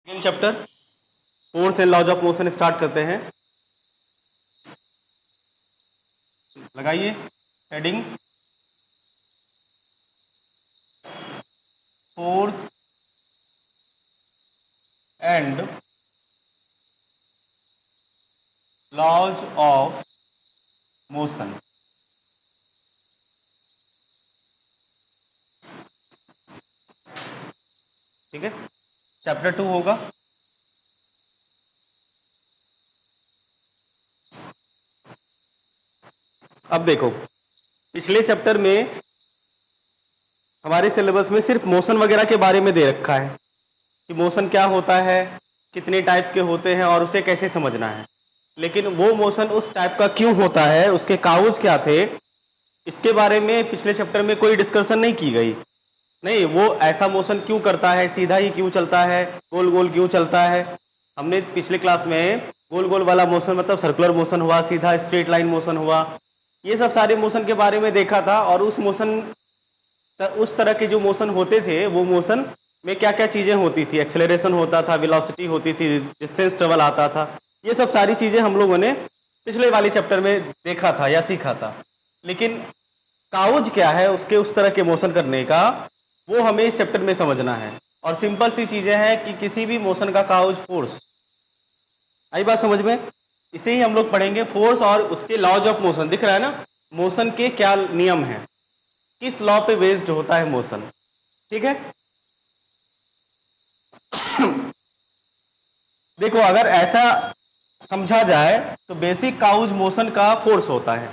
Second chapter force and laws of motion start करते हैं। लगाइए heading force and laws of motion. ठीक है, चैप्टर 2 होगा। अब देखो, पिछले चैप्टर में हमारे सिलेबस में सिर्फ मोशन वगैरह के बारे में दे रखा है कि मोशन क्या होता है, कितने टाइप के होते हैं और उसे कैसे समझना है। लेकिन वो मोशन उस टाइप का क्यों होता है, उसके काउज क्या थे, इसके बारे में पिछले चैप्टर में कोई डिस्कशन नहीं की गई। नहीं, वो ऐसा मोशन क्यों करता है, सीधा ही क्यों चलता है, गोल गोल क्यों चलता है। हमने पिछले क्लास में गोल गोल वाला मोशन मतलब सर्कुलर मोशन हुआ, सीधा स्ट्रेट लाइन मोशन हुआ, ये सब सारे मोशन के बारे में देखा था। और उस तरह के जो मोशन होते थे वो मोशन में क्या क्या चीजें होती थी, एक्सेलरेशन होता था, वेलोसिटी होती थी, डिस्टेंस ट्रेवल आता था, ये सब सारी चीजें हम लोगों ने पिछले वाले चैप्टर में देखा था या सीखा था। लेकिन काउज क्या है उसके उस तरह के मोशन करने का, वो हमें इस चैप्टर में समझना है। और सिंपल सी चीजें हैं कि किसी भी मोशन का काउज फोर्स। आई बात समझ में? इसे ही हम लोग पढ़ेंगे, फोर्स और उसके लॉज ऑफ मोशन। दिख रहा है ना, मोशन के क्या नियम है, किस लॉ पे बेस्ड होता है मोशन। ठीक है, देखो अगर ऐसा समझा जाए तो बेसिक काउज मोशन का फोर्स होता है,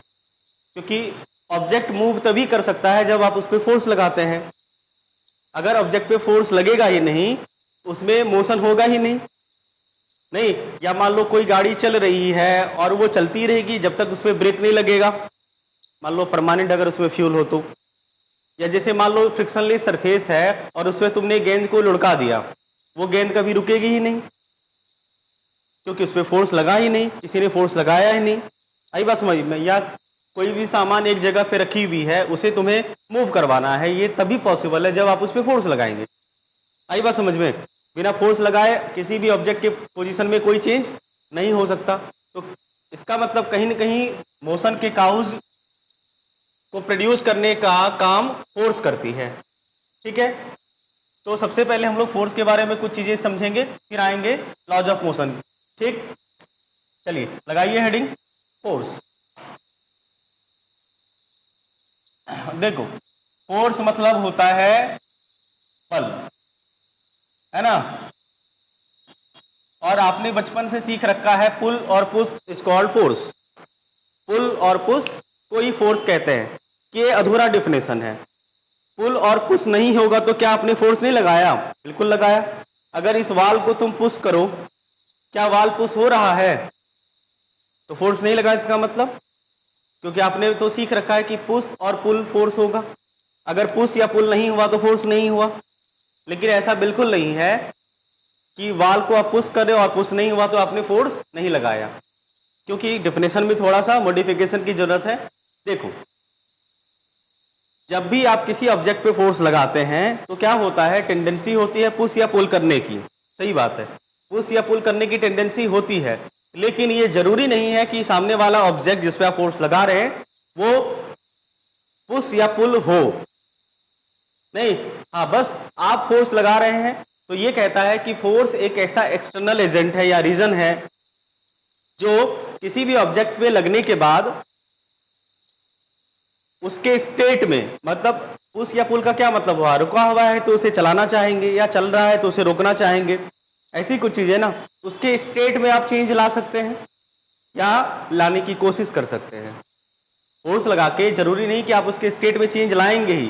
क्योंकि ऑब्जेक्ट मूव तभी कर सकता है जब आप उस पर फोर्स लगाते हैं। अगर ऑब्जेक्ट पे फोर्स लगेगा ही नहीं, उसमें मोशन होगा ही नहीं। नहीं, या मान लो कोई गाड़ी चल रही है और वो चलती रहेगी जब तक उसमें ब्रेक नहीं लगेगा, मान लो परमानेंट अगर उसमें फ्यूल हो तो। या जैसे मान लो फ्रिक्शनलेस सरफेस है और उसमें तुमने गेंद को लुढ़का दिया, वो गेंद कभी रुकेगी ही नहीं, क्योंकि उसमें फोर्स लगा ही नहीं, किसी ने फोर्स लगाया ही नहीं। आई बात समझ में? या कोई भी सामान एक जगह पे रखी हुई है, उसे तुम्हें मूव करवाना है, ये तभी पॉसिबल है जब आप उस पर फोर्स लगाएंगे। आई बात समझ में? बिना फोर्स लगाए किसी भी ऑब्जेक्ट के पोजीशन में कोई चेंज नहीं हो सकता। तो इसका मतलब कहीं ना कहीं मोशन के काउज को प्रोड्यूस करने का काम फोर्स करती है। ठीक है, तो सबसे पहले हम लोग फोर्स के बारे में कुछ चीजें समझेंगे, फिर आएंगे लॉज ऑफ मोशन। ठीक, चलिए लगाइए हेडिंग फोर्स। देखो, फोर्स मतलब होता है बल, है ना। और आपने बचपन से सीख रखा है पुल और पुश इज कॉल्ड फोर्स। पुल और पुश को ही फोर्स कहते हैं, कि ये अधूरा डिफिनेशन है। पुल और पुश नहीं होगा तो क्या आपने फोर्स नहीं लगाया? बिल्कुल लगाया। अगर इस वाल को तुम पुश करो, क्या वाल पुश हो रहा है? तो फोर्स नहीं लगा इसका मतलब, क्योंकि आपने तो सीख रखा है कि पुश और पुल फोर्स होगा। अगर पुश या पुल नहीं हुआ तो फोर्स नहीं हुआ। लेकिन ऐसा बिल्कुल नहीं है कि वाल को आप पुश कर रहे हो और पुश नहीं हुआ तो आपने फोर्स नहीं लगाया, क्योंकि डिफिनेशन में थोड़ा सा मॉडिफिकेशन की जरूरत है। देखो, जब भी आप किसी ऑब्जेक्ट पे फोर्स लगाते हैं तो क्या होता है, टेंडेंसी होती है पुश या पुल करने की। सही बात है, पुश या पुल करने की टेंडेंसी होती है, लेकिन ये जरूरी नहीं है कि सामने वाला ऑब्जेक्ट जिस पे आप फोर्स लगा रहे हैं वो पुश या पुल हो। नहीं, हाँ, बस आप फोर्स लगा रहे हैं तो ये कहता है कि फोर्स एक ऐसा एक्सटर्नल एजेंट है या रीजन है जो किसी भी ऑब्जेक्ट पे लगने के बाद उसके स्टेट में, मतलब पुश या पुल का क्या मतलब हुआ, रुका हुआ है तो उसे चलाना चाहेंगे, या चल रहा है तो उसे रोकना चाहेंगे, ऐसी कुछ चीजें ना। उसके स्टेट में आप चेंज ला सकते हैं या लाने की कोशिश कर सकते हैं। फोर्स लगा के जरूरी नहीं कि आप उसके स्टेट में चेंज लाएंगे ही,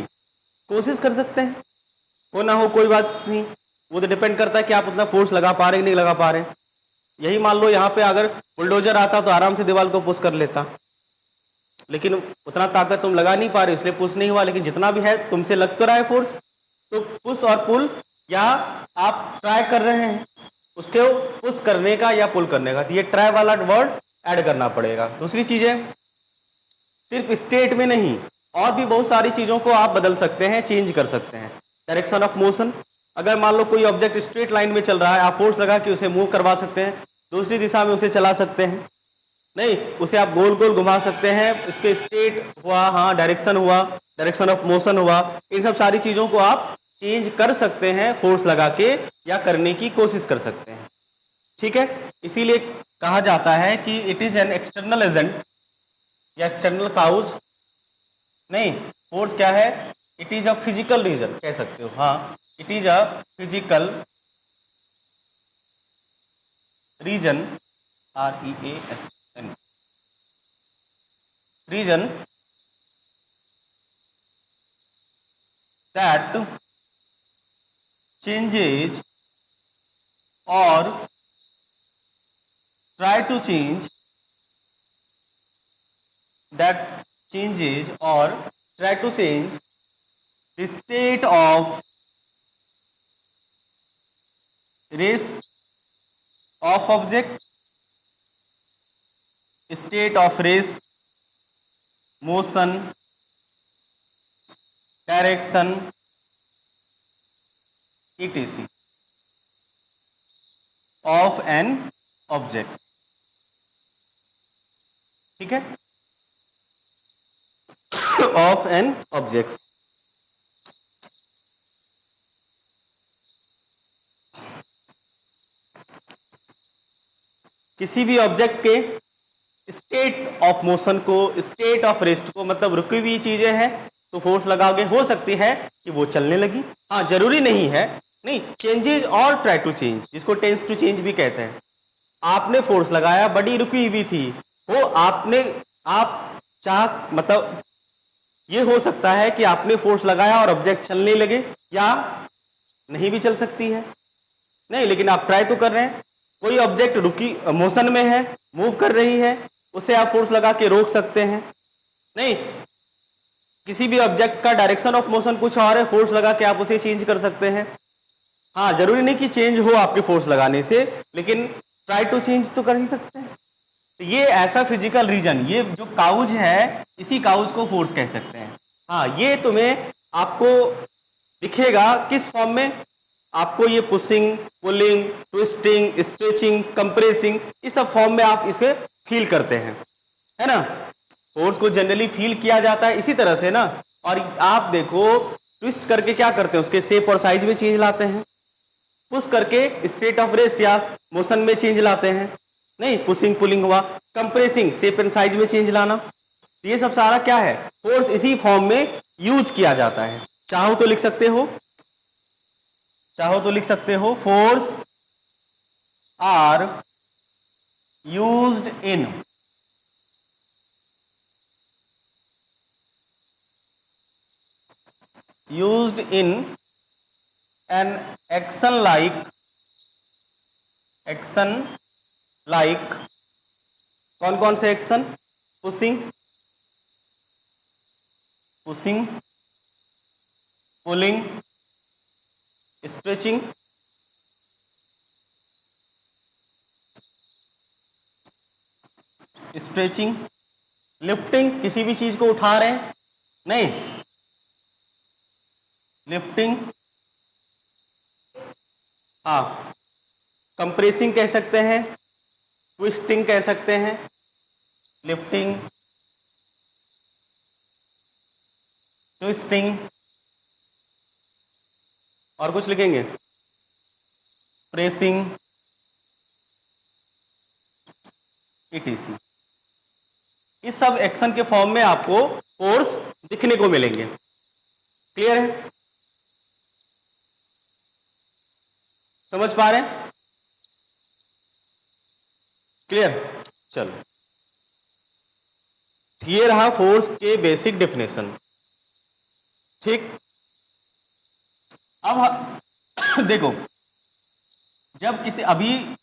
कोशिश कर सकते हैं, हो ना हो कोई बात नहीं। वो तो डिपेंड करता है कि आप उतना फोर्स लगा पा रहे हैं नहीं लगा पा रहे हैं। यही मान लो यहाँ पे अगर बुलडोजर आता तो आराम से दीवार को पुश कर लेता, लेकिन उतना ताकत तुम लगा नहीं पा रहे इसलिए पुश नहीं हुआ। लेकिन जितना भी है तुमसे लग तो रहा है फोर्स, तो पुश और पुल, या आप ट्राई कर रहे हैं उसके पुश करने का या पुल करने का, तो ये ट्राई वाला वर्ड ऐड करना पड़ेगा। दूसरी चीजें, सिर्फ स्टेट में नहीं और भी बहुत सारी चीजों को आप बदल सकते हैं, चेंज कर सकते हैं। डायरेक्शन ऑफ मोशन, अगर मान लो कोई ऑब्जेक्ट स्ट्रेट लाइन में चल रहा है, आप फोर्स लगा के उसे मूव करवा सकते हैं, दूसरी दिशा में उसे चला सकते हैं, नहीं उसे आप गोल गोल घुमा सकते हैं, उसके स्टेट हुआ, हाँ डायरेक्शन हुआ, डायरेक्शन ऑफ मोशन हुआ, इन सब सारी चीज़ों को आप चेंज कर सकते हैं फोर्स लगा के, या करने की कोशिश कर सकते हैं। ठीक है, इसीलिए कहा जाता है कि it is an external agent या एक्सटर्नल काउज। नहीं, फोर्स क्या है, it is a physical reason कह सकते हो, हाँ it is a physical reason, REASN reason that changes or try to change the state of rest of object, state of rest, motion, direction, etc. of an objects। ठीक है, of an objects। किसी भी object के state of motion को, state of rest को, मतलब रुकी हुई चीजें हैं तो फोर्स लगाओगे, हो सकती है कि वो चलने लगी, हाँ जरूरी नहीं है, नहीं चेंजेज और ट्राई टू चेंज, जिसको टेंस टू चेंज भी कहते हैं। आपने फोर्स लगाया, बड़ी रुकी हुई थी, वो आप चाह मतलब ये हो सकता है कि आपने फोर्स लगाया और ऑब्जेक्ट चलने लगे, या नहीं भी चल सकती है, नहीं लेकिन आप ट्राई तो कर रहे हैं। कोई ऑब्जेक्ट रुकी मोशन में है, मूव कर रही है, उसे आप फोर्स लगा के रोक सकते हैं। नहीं, किसी भी ऑब्जेक्ट का डायरेक्शन ऑफ मोशन कुछ और है, फोर्स लगा के आप उसे चेंज कर सकते हैं। हाँ जरूरी नहीं कि चेंज हो आपके फोर्स लगाने से, लेकिन ट्राई टू चेंज तो कर ही सकते हैं। तो ये ऐसा फिजिकल रीजन, ये जो काउज है, इसी काउज को फोर्स कह सकते हैं। हाँ, ये तुम्हें आपको दिखेगा किस फॉर्म में, आपको ये pushing, pulling, twisting, stretching, compressing, इस सब फॉर्म में आप इसे फील करते हैं, है ना। फोर्स को जनरली फील किया जाता है इसी तरह से ना। और आप देखो, ट्विस्ट करके क्या करते हैं, उसके शेप और साइज में चेंज लाते हैं, पुश करके स्टेट ऑफ रेस्ट या मोशन में चेंज लाते हैं, नहीं पुशिंग पुलिंग हुआ, कंप्रेसिंग शेप एंड साइज में चेंज लाना, ये सब सारा क्या है, फोर्स इसी फॉर्म में यूज किया जाता है। चाहो तो लिख सकते हो, force are used in an action like कौन कौन से action, pushing, pulling, stretching, lifting, किसी भी चीज को उठा रहे हैं, नहीं लिफ्टिंग, हाँ कंप्रेसिंग कह सकते हैं, ट्विस्टिंग कह सकते हैं, लिफ्टिंग, ट्विस्टिंग, और कुछ लिखेंगे, प्रेसिंग, etc। इस सब एक्शन के फॉर्म में आपको फोर्स दिखने को मिलेंगे। क्लियर है, समझ पा रहे हैं, क्लियर। चलो, ये रहा फोर्स के बेसिक डेफिनेशन। ठीक, अब देखो, जब किसी, अभी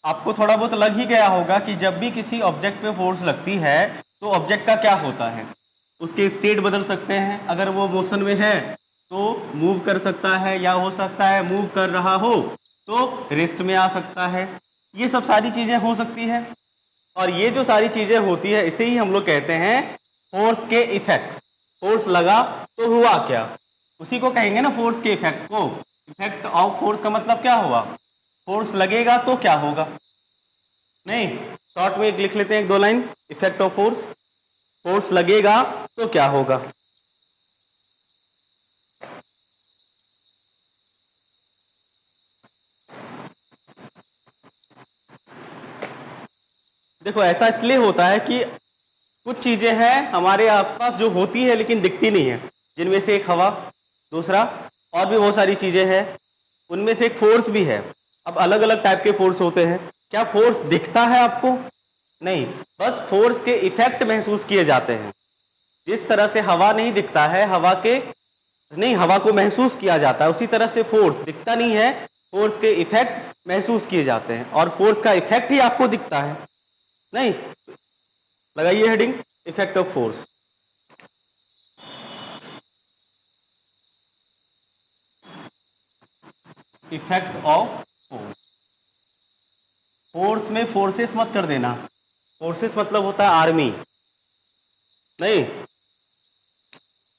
आपको थोड़ा बहुत लग ही गया होगा कि जब भी किसी ऑब्जेक्ट पे फोर्स लगती है तो ऑब्जेक्ट का क्या होता है, उसके स्टेट बदल सकते हैं। अगर वो मोशन में है तो मूव कर सकता है, या हो सकता है मूव कर रहा हो तो रेस्ट में आ सकता है, ये सब सारी चीजें हो सकती है। और ये जो सारी चीजें होती है, इसे ही हम लोग कहते हैं फोर्स के इफेक्ट्स। फोर्स लगा तो हुआ क्या, उसी को कहेंगे ना फोर्स के इफेक्ट को। इफेक्ट ऑफ फोर्स का मतलब क्या हुआ, फोर्स लगेगा तो क्या होगा, नहीं शॉर्ट में लिख लेते हैं एक दो line, effect of force, force लगेगा तो क्या होगा। देखो ऐसा इसलिए होता है कि कुछ चीजें हैं हमारे आसपास जो होती है लेकिन दिखती नहीं है, जिनमें से एक हवा, दूसरा और भी बहुत सारी चीजें हैं, उनमें से एक फोर्स भी है। अब अलग अलग टाइप के फोर्स होते हैं, क्या फोर्स दिखता है आपको, नहीं, बस फोर्स के इफेक्ट महसूस किए जाते हैं। जिस तरह से हवा नहीं दिखता है, हवा को महसूस किया जाता है, उसी तरह से फोर्स दिखता नहीं है, फोर्स के इफेक्ट महसूस किए जाते हैं, और फोर्स का इफेक्ट ही आपको दिखता है, नहीं। लगाइए heading, effect of force. Effect of force, force में फोर्सेस मत कर देना, फोर्सेस मतलब होता है आर्मी, नहीं,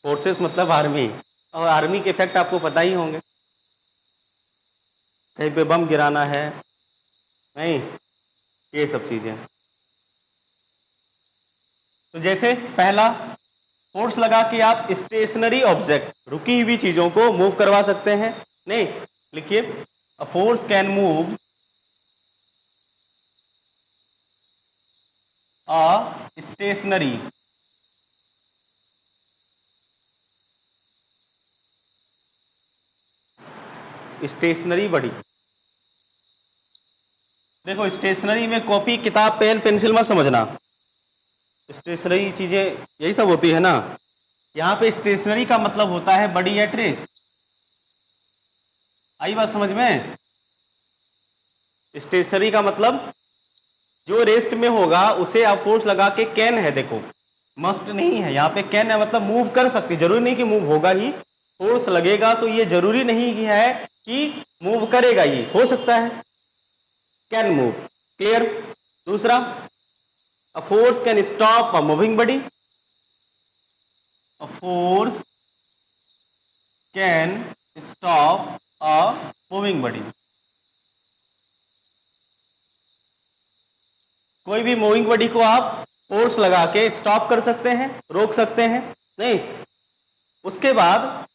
फोर्सेस मतलब आर्मी, और आर्मी के इफेक्ट आपको पता ही होंगे, कहीं पे बम गिराना है, नहीं, ये सब चीजें। तो जैसे पहला, फोर्स लगा के आप स्टेशनरी ऑब्जेक्ट, रुकी हुई चीजों को मूव करवा सकते हैं, नहीं, लिखिए, a force can move a stationary body. देखो स्टेशनरी में कॉपी किताब पेन पेंसिल मत समझना, स्टेशनरी चीजें यही सब होती है ना। यहाँ पे स्टेशनरी का मतलब होता है बॉडी एट रेस्ट, आई बात समझ में। स्टेशनरी का मतलब जो रेस्ट में होगा उसे आप फोर्स लगा के, कैन है देखो, मस्ट नहीं है, यहाँ पे कैन है मतलब मूव कर सकती, जरूरी नहीं कि मूव होगा ही, फोर्स लगेगा तो ये जरूरी नहीं है कि मूव करेगा, ये हो सकता है, कैन मूव, क्लियर। दूसरा, a force can stop a moving body, a force can stop a moving body, कोई भी मूविंग बॉडी को आप फोर्स लगा के स्टॉप कर सकते हैं, रोक सकते हैं, नहीं। उसके बाद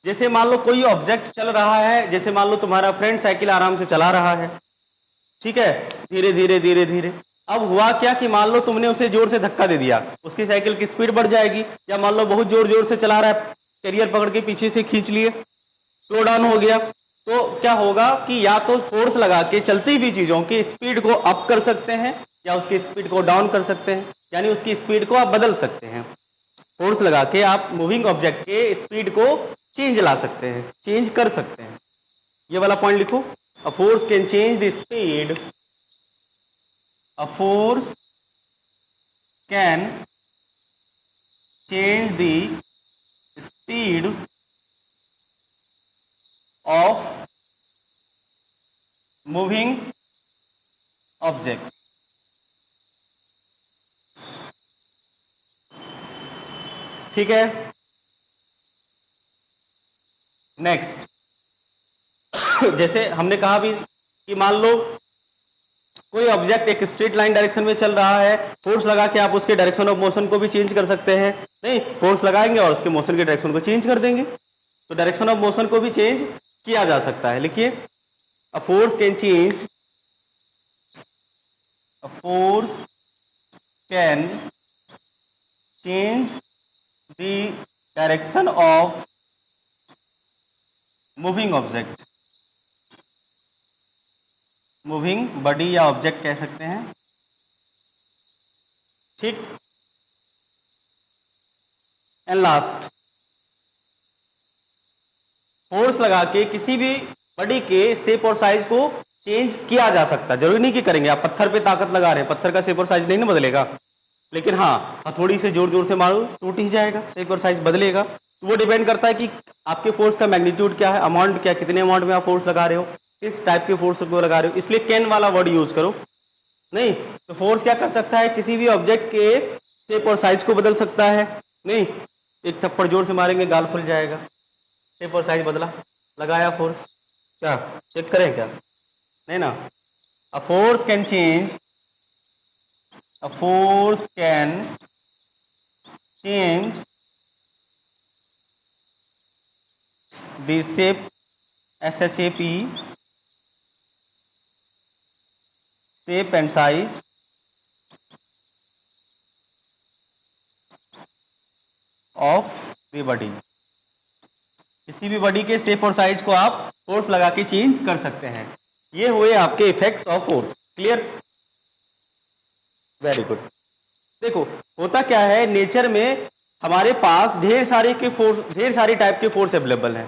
जैसे मान लो कोई ऑब्जेक्ट चल रहा है, जैसे मान लो तुम्हारा फ्रेंड साइकिल आराम से चला रहा है, ठीक है, धीरे धीरे धीरे धीरे, अब हुआ क्या कि मान लो तुमने उसे जोर से धक्का दे दिया, उसकी साइकिल की स्पीड बढ़ जाएगी, या मान लो बहुत जोर जोर से चला रहा है, कैरियर पकड़ के पीछे से खींच लिए, स्लो डाउन हो गया, तो क्या होगा कि या तो फोर्स लगा के चलती हुई चीजों की स्पीड को अप कर सकते हैं या उसकी स्पीड को डाउन कर सकते हैं, यानी उसकी स्पीड को आप बदल सकते हैं, फोर्स लगा के आप मूविंग ऑब्जेक्ट के स्पीड को चेंज ला सकते हैं, चेंज कर सकते हैं, ये वाला पॉइंट लिखो, अ force can change the speed, a force can change the speed of moving objects. ठीक है, नेक्स्ट जैसे हमने कहा भी कि मान लो कोई ऑब्जेक्ट एक स्ट्रेट लाइन डायरेक्शन में चल रहा है, फोर्स लगा के आप उसके डायरेक्शन ऑफ मोशन को भी चेंज कर सकते हैं, नहीं, फोर्स लगाएंगे और उसके मोशन के डायरेक्शन को चेंज कर देंगे, तो डायरेक्शन ऑफ मोशन को भी चेंज किया जा सकता है। लिखिए, a force can change, a force can change the direction of moving object, moving body या ऑब्जेक्ट कह सकते हैं, ठीक। एंड लास्ट, फोर्स लगा के किसी भी बॉडी के शेप और साइज को चेंज किया जा सकता है, जरूरी नहीं कि करेंगे, आप पत्थर पे ताकत लगा रहे हैं, पत्थर का शेप और साइज नहीं ना बदलेगा, लेकिन हाँ हथौड़ी से जोर जोर से मारो टूट ही जाएगा, शेप और साइज बदलेगा, तो वो डिपेंड करता है कि आपके फोर्स का मैग्नीट्यूड क्या है, अमाउंट क्या, कितने अमाउंट में आप फोर्स लगा रहे हो, किस टाइप के फोर्स को लगा रहे हो, इसलिए कैन वाला वर्ड यूज करो, नहीं। तो फोर्स क्या कर सकता है, किसी भी ऑब्जेक्ट के शेप और साइज को बदल सकता है, नहीं, एक थप्पड़ जोर से मारेंगे गाल फुल जाएगा, शेप और साइज बदला, लगाया फोर्स, क्या चेक करें क्या? नहीं ना। अ force can change, a force can change the shape, SHAP, shape and size of the body। किसी भी बॉडी के शेप और साइज को आप फोर्स लगा के चेंज कर सकते हैं। ये हुए आपके effects of force. Clear? Very good. देखो होता क्या है, नेचर में हमारे पास ढेर सारे टाइप के फोर्स अवेलेबल हैं,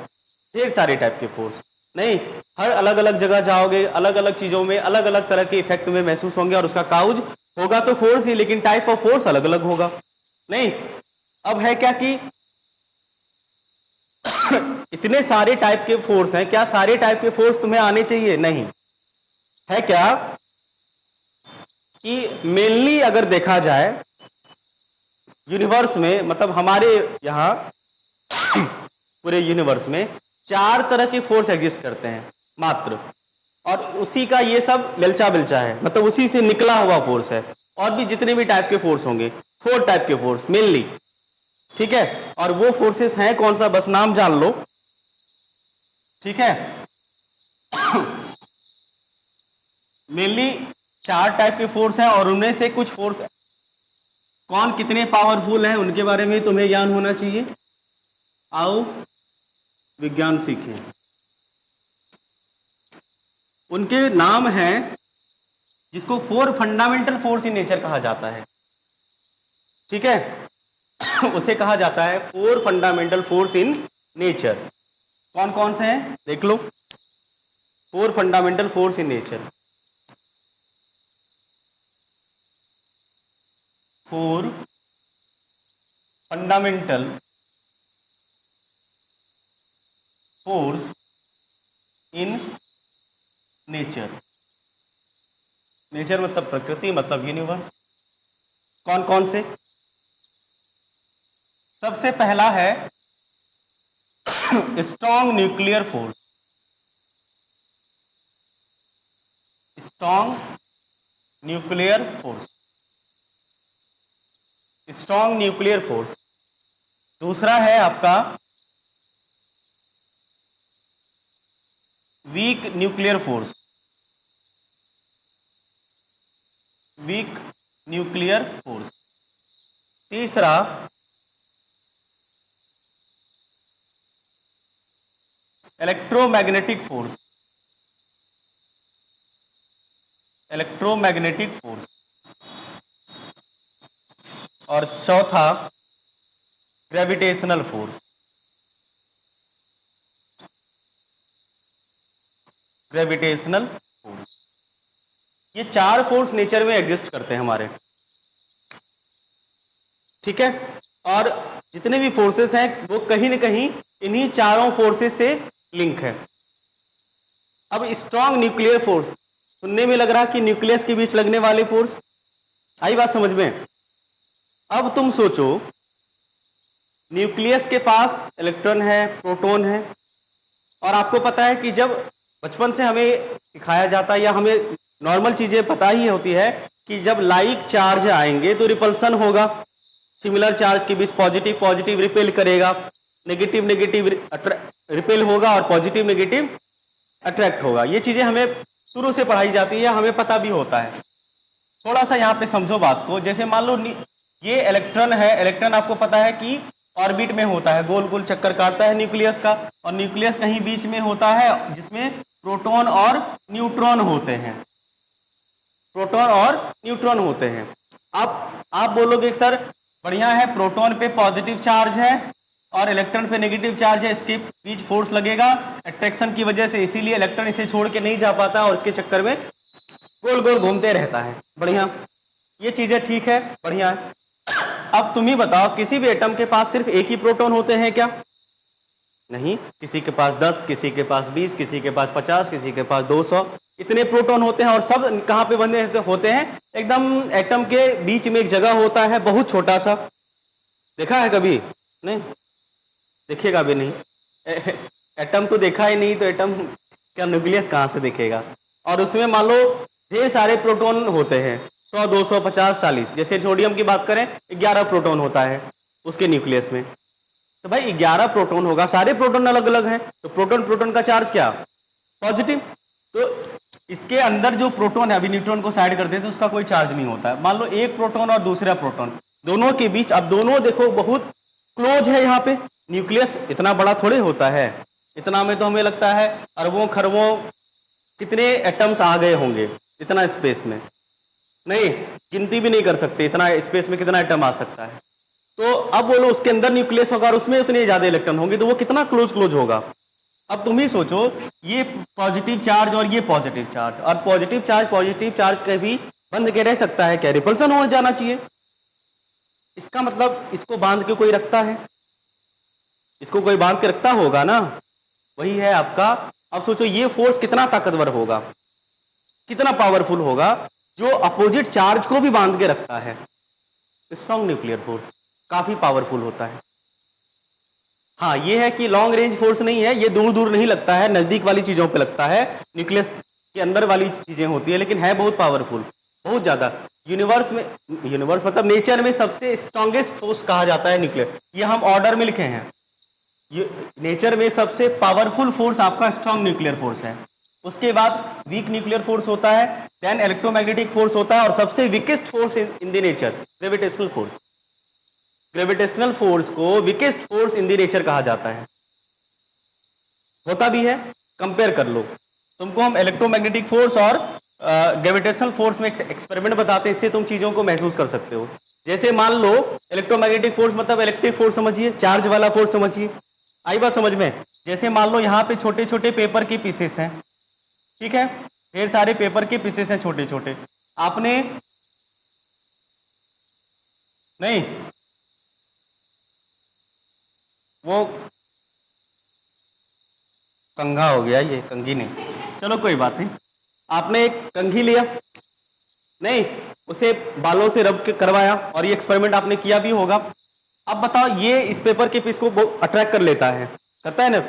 ढेर सारे टाइप के फोर्स। नहीं, हर अलग अलग जगह जाओगे, अलग अलग चीजों में अलग अलग तरह के इफेक्ट में महसूस होंगे और उसका काउज होगा तो फोर्स ही, लेकिन टाइप ऑफ फोर्स अलग अलग होगा। नहीं, अब है क्या कि इतने सारे टाइप के फोर्स हैं, क्या सारे टाइप के फोर्स तुम्हें आने चाहिए? नहीं। है क्या कि मेनली अगर देखा जाए यूनिवर्स में, मतलब हमारे यहाँ पूरे यूनिवर्स में 4 तरह के फोर्स एग्जिस्ट करते हैं मात्र, और उसी का ये सब मिलचा बिलचा है, मतलब उसी से निकला हुआ फोर्स है। और भी जितने भी टाइप के फोर्स होंगे, 4 टाइप के फोर्स मेनली, ठीक है? और वो फोर्सेस हैं कौन सा, बस नाम जान लो, ठीक है? मेनली 4 टाइप के फोर्स हैं, और उनमें से कुछ फोर्स कौन कितने पावरफुल हैं उनके बारे में तुम्हें ज्ञान होना चाहिए। आओ विज्ञान सीखें। उनके नाम हैं, जिसको 4 फंडामेंटल फोर्स इन नेचर कहा जाता है, ठीक है? उसे कहा जाता है 4 फंडामेंटल फोर्स इन नेचर। कौन कौन से हैं देख लो। 4 fundamental force in nature, 4 fundamental force in nature. Nature मतलब प्रकृति, मतलब यूनिवर्स। कौन कौन से? सबसे पहला है strong nuclear force. Strong nuclear force, strong nuclear force. दूसरा है आपका weak nuclear force, weak nuclear force. तीसरा इलेक्ट्रोमैग्नेटिक फोर्स, इलेक्ट्रोमैग्नेटिक फोर्स। और चौथा ग्रेविटेशनल फोर्स, ग्रेविटेशनल फोर्स। ये 4 फोर्स नेचर में एग्जिस्ट करते हैं हमारे, ठीक है? और जितने भी फोर्सेस हैं वो कहीं न कहीं इन्हीं चारों फोर्सेस से लिंक है। अब स्ट्रॉन्ग न्यूक्लियर फोर्स, सुनने में लग रहा कि न्यूक्लियस के बीच लगने वाले फोर्स, आई बात समझ में? अब तुम सोचो, न्यूक्लियस के पास इलेक्ट्रॉन है, प्रोटॉन है, और आपको पता है कि जब बचपन से हमें सिखाया जाता है या हमें नॉर्मल चीजें पता ही होती है कि जब लाइक चार्ज आएंगे तो रिपल्सन होगा, सिमिलर चार्ज के बीच पॉजिटिव पॉजिटिव रिपेल करेगा, नेगेटिव नेगेटिव रिपेल होगा, और पॉजिटिव नेगेटिव अट्रैक्ट होगा। ये चीजें हमें शुरू से पढ़ाई जाती है, हमें पता भी होता है। थोड़ा सा यहाँ पे समझो बात को। जैसे मान लो ये इलेक्ट्रॉन है, इलेक्ट्रॉन आपको पता है कि ऑर्बिट में होता है, गोल गोल चक्कर काटता है न्यूक्लियस का, और न्यूक्लियस कहीं बीच में होता है जिसमें प्रोटॉन और न्यूट्रॉन होते हैं, प्रोटॉन और न्यूट्रॉन होते हैं। अब आप बोलोगे सर बढ़िया है, प्रोटॉन पे पॉजिटिव चार्ज है और इलेक्ट्रॉन पे नेगेटिव चार्ज है, इसके बीच फोर्स लगेगा अट्रैक्शन की वजह से, इसीलिए इलेक्ट्रॉन इसे छोड़ के नहीं जा पाता और इसके चक्कर में गोल गोल घूमते रहता है। बढ़िया, ये चीजें ठीक है, बढ़िया है। अब तुम ही बताओ, किसी भी एटम के पास सिर्फ एक ही प्रोटॉन होते हैं क्या? नहीं, किसी के पास 10, किसी के पास 20, किसी के पास 50, किसी के पास 200, इतने प्रोटॉन होते हैं। और सब कहाँ पे बंधे होते हैं? एकदम एटम के बीच में एक जगह होता है, बहुत छोटा सा। देखा है कभी? नहीं, देखिएगा भी नहीं। एटम तो देखा ही नहीं, तो एटम का न्यूक्लियस कहाँ से दिखेगा। और उसमें मान लो ढेर सारे प्रोटॉन होते हैं, 100 200 50 40। जैसे सोडियम की बात करें, 11 प्रोटॉन होता है उसके न्यूक्लियस में। तो भाई 11 प्रोटॉन होगा, सारे प्रोटॉन अलग अलग हैं, तो प्रोटॉन प्रोटॉन का चार्ज क्या, पॉजिटिव। तो इसके अंदर जो प्रोटॉन है, अभी न्यूट्रॉन को साइड कर देते हैं तो उसका कोई चार्ज नहीं होता है। मान लो एक प्रोटॉन और दूसरा प्रोटॉन, दोनों के बीच, अब दोनों देखो बहुत क्लोज है। यहाँ पे न्यूक्लियस इतना बड़ा थोड़े होता है, इतना में तो हमें लगता है अरबों खरबों कितने एटम्स आ गए होंगे इतना स्पेस में, नहीं गिनती भी नहीं कर सकते इतना स्पेस में कितना एटम आ सकता है। तो अब बोलो उसके अंदर न्यूक्लियस होगा और उसमें उतने ज्यादा इलेक्ट्रॉन होंगे, तो वो कितना क्लोज क्लोज होगा। अब तुम ही सोचो, ये पॉजिटिव चार्ज और ये पॉजिटिव चार्ज, और पॉजिटिव चार्ज कभी बंध के रह सकता है क्या, रिपल्सन हो जाना चाहिए। इसका मतलब इसको बांध के कोई रखता है, इसको कोई बांध के रखता होगा ना, वही है आपका। अब सोचो ये फोर्स कितना ताकतवर होगा, कितना पावरफुल होगा, जो अपोजिट चार्ज को भी बांध के रखता है। स्ट्रॉन्ग न्यूक्लियर फोर्स काफी पावरफुल होता है। हाँ ये है कि लॉन्ग रेंज फोर्स नहीं है, ये दूर दूर नहीं लगता है, नजदीक वाली चीजों पे लगता है, न्यूक्लियस के अंदर वाली चीजें होती है, लेकिन है बहुत पावरफुल, बहुत ज्यादा। यूनिवर्स मतलब नेचर में सबसे स्ट्रॉन्गेस्ट फोर्स कहा जाता है न्यूक्लियर, ये हम ऑर्डर में लिखे हैं। नेचर में सबसे पावरफुल फोर्स आपका स्ट्रॉन्ग न्यूक्लियर फोर्स है, उसके बाद वीक न्यूक्लियर फोर्स होता है, देन इलेक्ट्रोमैग्नेटिक फोर्स होता है, और सबसे weakest force in the nature gravitational force. Gravitational force को weakest force in the nature कहा जाता है, होता भी है। कंपेयर कर लो, तुमको हम इलेक्ट्रोमैग्नेटिक फोर्स और ग्रेविटेशनल फोर्स में एक्सपेरिमेंट बताते हैं, इससे तुम चीजों को महसूस कर सकते हो। जैसे मान लो इलेक्ट्रोमैग्नेटिक फोर्स मतलब इलेक्ट्रिक फोर्स समझिए, चार्ज वाला फोर्स समझिए, आई बात समझ में। जैसे मान लो यहाँ पे छोटे छोटे पेपर के पीसेस हैं, ठीक है, ढेर सारे पेपर के पीसेस हैं छोटे छोटे, आपने नहीं वो कंघा हो गया, ये कंघी नहीं, चलो कोई बात नहीं। आपने एक कंघी लिया, नहीं उसे बालों से रब के करवाया, और ये एक्सपेरिमेंट आपने किया भी होगा। अब बताओ ये इस पेपर के पीस को अट्रैक्ट कर लेता है, करता है ना,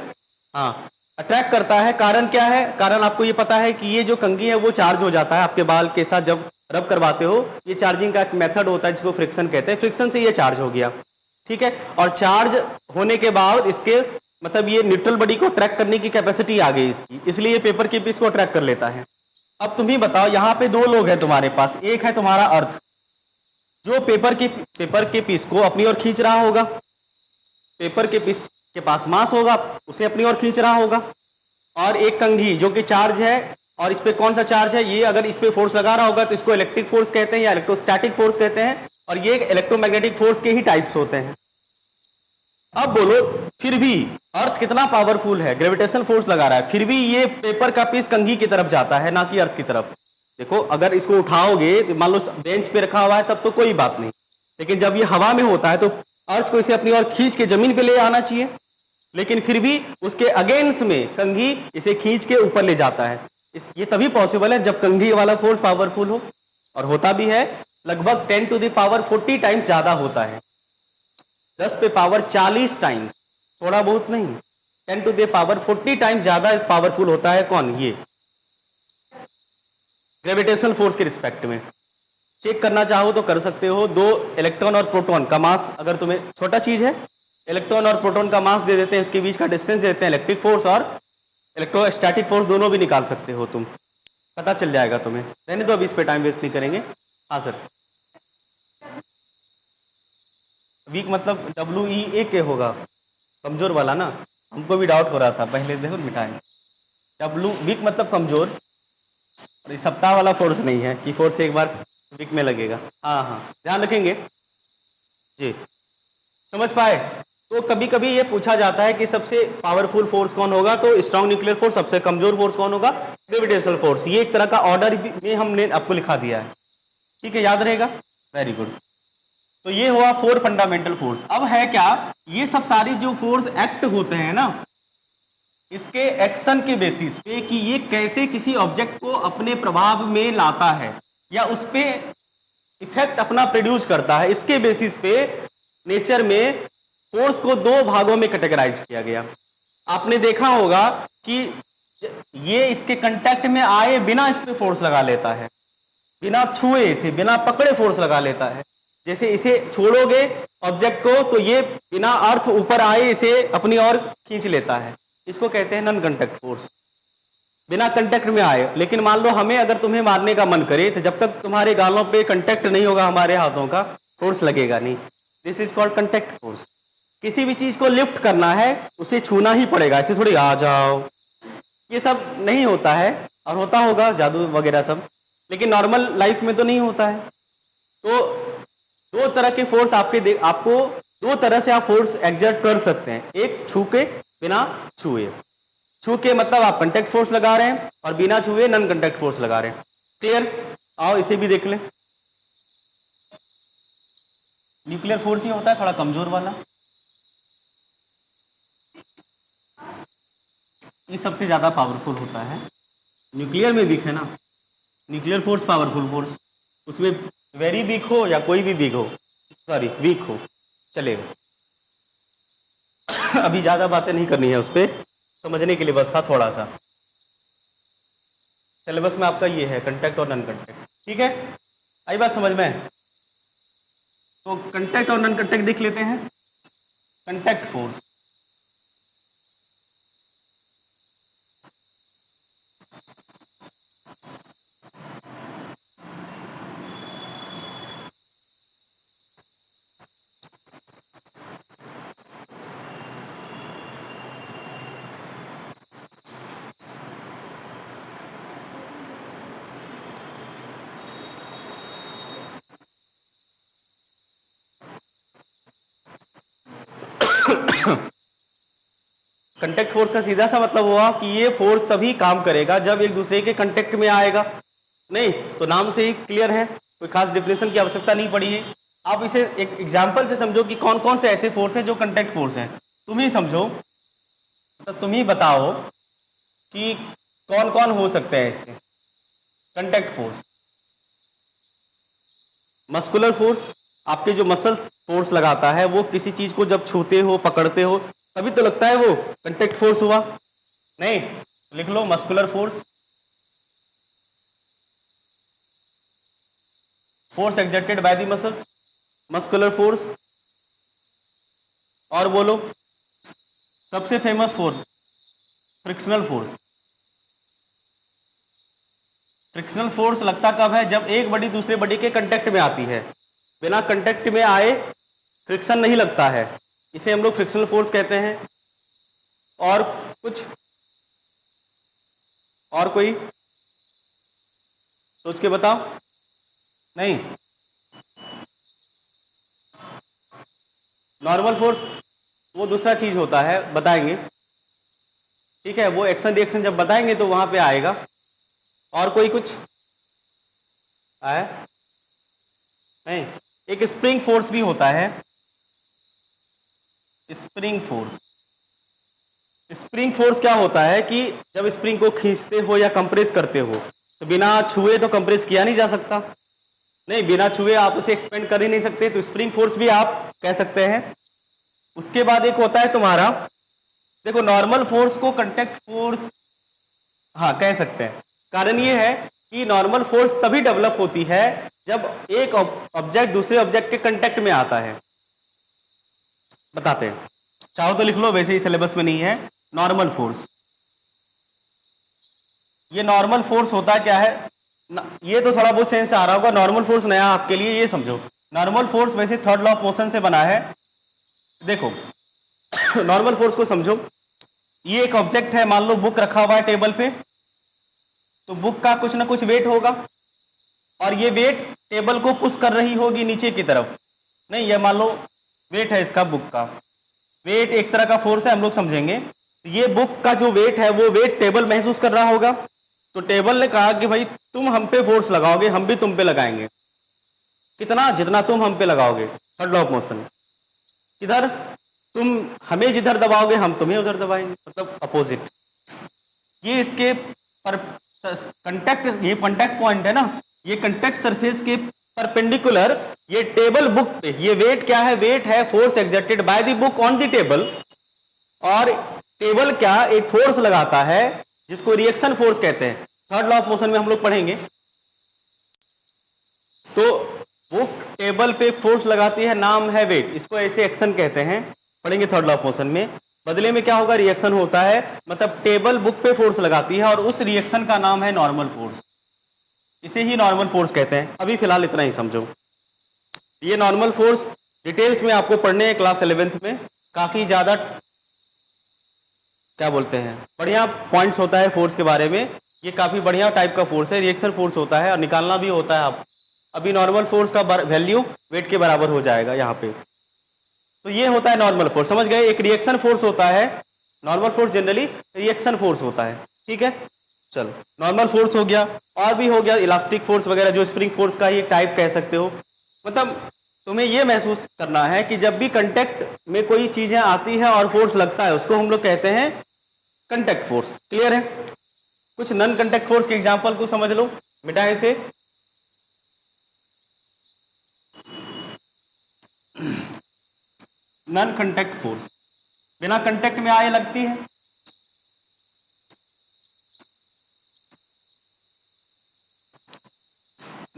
हाँ अट्रैक्ट करता है। कारण क्या है, कारण आपको ये पता है कि ये जो कंघी है वो चार्ज हो जाता है आपके बाल के साथ जब रब करवाते हो। ये चार्जिंग का एक मेथड होता है जिसको फ्रिक्शन कहते हैं, फ्रिक्शन से ये चार्ज हो गया, ठीक है। और चार्ज होने के बाद इसके मतलब ये न्यूट्रल बॉडी को अट्रैक्ट करने की कैपेसिटी आ गई इसकी, इसलिए ये पेपर के पीस को अट्रैक्ट कर लेता है। अब तुम ही बताओ, यहाँ पे दो लोग हैं तुम्हारे पास, एक है तुम्हारा अर्थ जो पेपर के पीस को अपनी ओर खींच रहा होगा, पेपर के पीस के पास मास होगा, उसे अपनी ओर खींच रहा होगा, और एक कंघी जो कि चार्ज है, और इस पे कौन सा चार्ज है, ये अगर इस पे फोर्स लगा रहा होगा तो इसको इलेक्ट्रिक फोर्स कहते हैं या इलेक्ट्रोस्टैटिक फोर्स कहते हैं, और ये इलेक्ट्रोमैग्नेटिक फोर्स के ही टाइप्स होते हैं। अब बोलो फिर भी अर्थ कितना पावरफुल है, ग्रेविटेशनल फोर्स लगा रहा है, फिर भी ये पेपर का पीस कंघी की तरफ जाता है, ना कि अर्थ की तरफ। देखो अगर इसको उठाओगे तो मान लो बेंच पे रखा हुआ है तब तो कोई बात नहीं, लेकिन जब ये हवा में होता है तो अर्थ को इसे अपनी ओर खींच के जमीन पे ले आना चाहिए, लेकिन फिर भी उसके अगेंस्ट में कंघी इसे खींच के ऊपर ले जाता है। ये तभी पॉसिबल है जब कंघी वाला फोर्स पावरफुल हो, और होता भी है, लगभग 10 टू द पावर 40 टाइम्स ज्यादा होता है, 10 पे पावर 40 टाइम्स, थोड़ा बहुत नहीं, 10 टू द पावर 40 टाइम्स ज्यादा पावरफुल होता है। कौन, ये ग्रेविटेशनल फोर्स के रिस्पेक्ट में। चेक करना चाहो तो कर सकते हो, दो इलेक्ट्रॉन और प्रोटॉन का मास, अगर तुम्हें छोटा चीज है, इलेक्ट्रॉन और प्रोटॉन का मास दे देते हैं, उसके बीच का डिस्टेंस दे देते हैं, इलेक्ट्रिक फोर्स और इलेक्ट्रोस्टैटिक फोर्स दोनों भी निकाल सकते हो तुम, पता चल जाएगा तुम्हें। रहने दो, अभी इस पे टाइम वेस्ट नहीं करेंगे। हाँ सर, वीक मतलब WEAK होगा, कमजोर वाला ना, हमको भी डाउट हो रहा था पहले, देखो मिटाएं। वीक मतलब कमजोर, और इस सप्ताह वाला फोर्स नहीं है कि फोर्स एक बार वीक में लगेगा। हाँ हाँ ध्यान रखेंगे जी, समझ पाए। तो कभी कभी ये पूछा जाता है कि सबसे पावरफुल फोर्स कौन होगा, तो स्ट्रॉन्ग न्यूक्लियर फोर्स, सबसे कमजोर फोर्स कौन होगा, ग्रेविटेशनल फोर्स। ये एक तरह का ऑर्डर में हमने आपको लिखा दिया है, ठीक है, याद रहेगा, वेरी गुड। तो ये हुआ 4 फंडामेंटल फोर्स। अब है क्या, ये सब सारी जो फोर्स एक्ट होते हैं ना, इसके एक्शन के बेसिस पे कि ये कैसे किसी ऑब्जेक्ट को अपने प्रभाव में लाता है या उस पे इफेक्ट अपना प्रोड्यूस करता है, इसके बेसिस पे नेचर में फोर्स को 2 भागों में कैटेगराइज किया गया। आपने देखा होगा कि ये इसके कांटेक्ट में आए बिना इस पे फोर्स लगा लेता है, बिना छुए इसे, बिना पकड़े फोर्स लगा लेता है। जैसे इसे छोड़ोगे ऑब्जेक्ट को तो ये बिना अर्थ ऊपर आए इसे अपनी ओर खींच लेता है। इसको कहते हैं नॉन कांटेक्ट फोर्स, बिना कांटेक्ट में आए। लेकिन मान लो हमें अगर तुम्हें मारने का मन करे तो जब तक तुम्हारे गालों पे कांटेक्ट नहीं होगा हमारे हाथों का, फोर्स लगेगा नहीं। This is called contact force. किसी भी चीज को लिफ्ट करना है उसे छूना ही पड़ेगा, ऐसे थोड़ी आ जाओ, ये सब नहीं होता है। और होता होगा जादू वगैरह सब, लेकिन नॉर्मल लाइफ में तो नहीं होता है। तो दो तरह के फोर्स आपको दो तरह से आप फोर्स एग्जर्ट कर सकते हैं। एक छू के, बिना छुए। छू के मतलब आप कांटेक्ट फोर्स लगा रहे हैं और बिना छुए नॉन कांटेक्ट फोर्स लगा रहे हैं। क्लियर? आओ इसे भी देख लें। न्यूक्लियर फोर्स ही होता है थोड़ा कमजोर वाला, ये सबसे ज्यादा पावरफुल होता है। न्यूक्लियर में वीक है ना, न्यूक्लियर फोर्स पावरफुल फोर्स, उसमें वेरी वीक हो या कोई भी वीक हो, सॉरी वीक हो, चलेगा। अभी ज्यादा बातें नहीं करनी है उस पर, समझने के लिए बस था थोड़ा सा। सिलेबस में आपका ये है कांटेक्ट और नॉन कांटेक्ट, ठीक है? आई बात समझ में? तो कांटेक्ट और नॉन कांटेक्ट देख लेते हैं। कांटेक्ट फोर्स, कांटेक्ट फोर्स का सीधा सा मतलब हुआ कि ये फोर्स तभी काम करेगा जब एक दूसरे के कांटेक्ट में आएगा। नहीं तो नाम से ही क्लियर है, कोई खास डिफिनेशन की आवश्यकता नहीं पड़ी है। आप इसे एक एग्जांपल से समझो कि कौन कौन से ऐसे फोर्स हैं जो कांटेक्ट फोर्स हैं। तुम ही समझो, मतलब तुम ही बताओ कि कौन कौन हो सकते हैं ऐसे कांटेक्ट फोर्स। मस्कुलर फोर्स, आपके जो मसल्स फोर्स लगाता है वो किसी चीज को जब छूते हो, पकड़ते हो, तभी तो लगता है वो कांटेक्ट फोर्स हुआ। नहीं, लिख लो muscular force, force exerted by the muscles, muscular force. और बोलो सबसे famous force frictional force. Frictional force लगता कब है? जब एक बॉडी दूसरे बॉडी के कांटेक्ट में आती है। बिना कांटेक्ट में आए फ्रिक्शन नहीं लगता है, इसे हम लोग फ्रिक्शनल फोर्स कहते हैं। और कुछ और कोई सोच के बताओ। नहीं, नॉर्मल फोर्स वो दूसरा चीज होता है, बताएंगे, ठीक है? वो एक्शन रिएक्शन जब बताएंगे तो वहां पे आएगा। और कोई कुछ आया? नहीं, एक स्प्रिंग फोर्स भी होता है, स्प्रिंग फोर्स। स्प्रिंग फोर्स क्या होता है कि जब स्प्रिंग को खींचते हो या कंप्रेस करते हो तो बिना छुए तो कंप्रेस किया नहीं जा सकता। नहीं, बिना छुए आप उसे एक्सपेंड कर ही नहीं सकते, तो स्प्रिंग फोर्स भी आप कह सकते हैं। उसके बाद एक होता है तुम्हारा, देखो नॉर्मल फोर्स को कांटेक्ट फोर्स हाँ कह सकते हैं। कारण ये है कि नॉर्मल फोर्स तभी डेवलप होती है जब एक ऑब्जेक्ट दूसरे ऑब्जेक्ट के कांटेक्ट में आता है। बताते हैं, चाहो तो लिख लो, वैसे ही सिलेबस में नहीं है। नॉर्मल फोर्स, ये नॉर्मल फोर्स होता क्या है? ये तो थोड़ा बहुत सेंस आ रहा होगा, नॉर्मल फोर्स नया आपके लिए, ये समझो। नॉर्मल फोर्स वैसे थर्ड लॉ ऑफ मोशन से बना है। देखो नॉर्मल फोर्स को समझो, ये एक ऑब्जेक्ट है, मान लो बुक रखा हुआ है टेबल पे, तो बुक का कुछ ना कुछ वेट होगा और ये वेट टेबल को पुश कर रही होगी नीचे की तरफ। नहीं, ये मान लो वेट है इसका, बुक का वेट एक तरह का फोर्स है, हम लोग समझेंगे। तो ये बुक का जो वेट है वो वेट टेबल महसूस कर रहा होगा, तो टेबल ने कहा कि भाई तुम हम पे फोर्स लगाओगे, हम भी तुम पे लगाएंगे। कितना? जितना तुम हम पे लगाओगे, थर्ड लॉ ऑफ मोशन। किधर? तुम हमें जिधर दबाओगे हम तुम्हें उधर दबाएंगे, मतलब अपोजिट। ये इसके पर कंटेक्ट, ये कांटेक्ट पॉइंट है ना, ये कांटेक्ट सरफेस के परपेंडिकुलर ये टेबल बुक पे, ये वेट क्या है? वेट है force exerted by the book on the table, और टेबल क्या एक फोर्स लगाता है जिसको रिएक्शन फोर्स कहते हैं, थर्ड लॉ ऑफ मोशन में हम लोग पढ़ेंगे। तो वो टेबल पे फोर्स लगाती है, नाम है वेट, इसको ऐसे एक्शन कहते हैं, पढ़ेंगे थर्ड लॉ ऑफ मोशन में। बदले में क्या होगा, रिएक्शन होता है, मतलब टेबल बुक पे फोर्स लगाती है और उस रिएक्शन का नाम है नॉर्मल फोर्स, इसे ही नॉर्मल फोर्स कहते हैं। अभी फिलहाल इतना ही समझो। ये नॉर्मल फोर्स डिटेल्स में आपको पढ़ने हैं क्लास 11th में, काफी ज्यादा क्या बोलते हैं बढ़िया पॉइंट्स होता है फोर्स के बारे में। ये काफी बढ़िया टाइप का फोर्स है, रिएक्शन फोर्स होता है और निकालना भी होता है। आप अभी नॉर्मल फोर्स का वैल्यू वेट के बराबर हो जाएगा यहाँ पे। तो ये होता है नॉर्मल फोर्स, समझ गए। एक रिएक्शन फोर्स होता है, normal force generally reaction force होता है, ठीक है। चलो नॉर्मल फोर्स हो गया, और भी हो गया इलास्टिक फोर्स वगैरह, जो स्प्रिंग फोर्स का ही एक टाइप कह सकते हो। मतलब तुम्हें ये महसूस करना है कि जब भी कांटेक्ट में कोई चीजें आती है और फोर्स लगता है, उसको हम लोग कहते हैं कांटेक्ट फोर्स। क्लियर है। कुछ नॉन कांटेक्ट फोर्स के एग्जांपल को समझ लो, मिटाए से। नॉन कांटेक्ट फोर्स बिना कांटेक्ट में आए लगती है।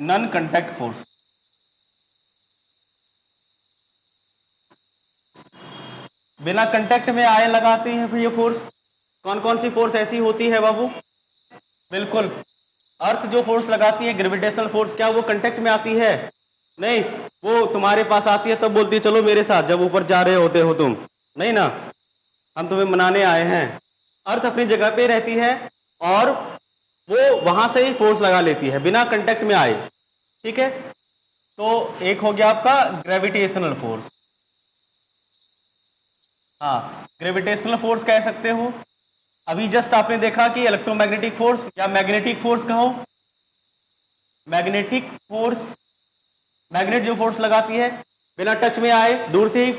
नॉन कांटेक्ट फोर्स, बिना कांटेक्ट में आए लगाती है ये फोर्स। कौन कौन सी फोर्स ऐसी होती है बाबू? बिल्कुल, अर्थ जो फोर्स लगाती है ग्रेविटेशनल फोर्स, क्या वो कांटेक्ट में आती है? नहीं, वो तुम्हारे पास आती है तब बोलती है चलो मेरे साथ, जब ऊपर जा रहे होते हो तुम, नहीं ना, हम तुम्हें मनाने आए हैं। अर्थ अपनी जगह पे रहती है और वो वहां से ही फोर्स लगा लेती है बिना कांटेक्ट में आए, ठीक है। तो एक हो गया आपका ग्रेविटेशनल फोर्स, हाँ ग्रेविटेशनल फोर्स कह सकते हो। अभी जस्ट आपने देखा कि इलेक्ट्रोमैग्नेटिक फोर्स या मैग्नेटिक फोर्स कहो, मैग्नेटिक फोर्स, मैग्नेट जो फोर्स लगाती है बिना टच में आए दूर से ही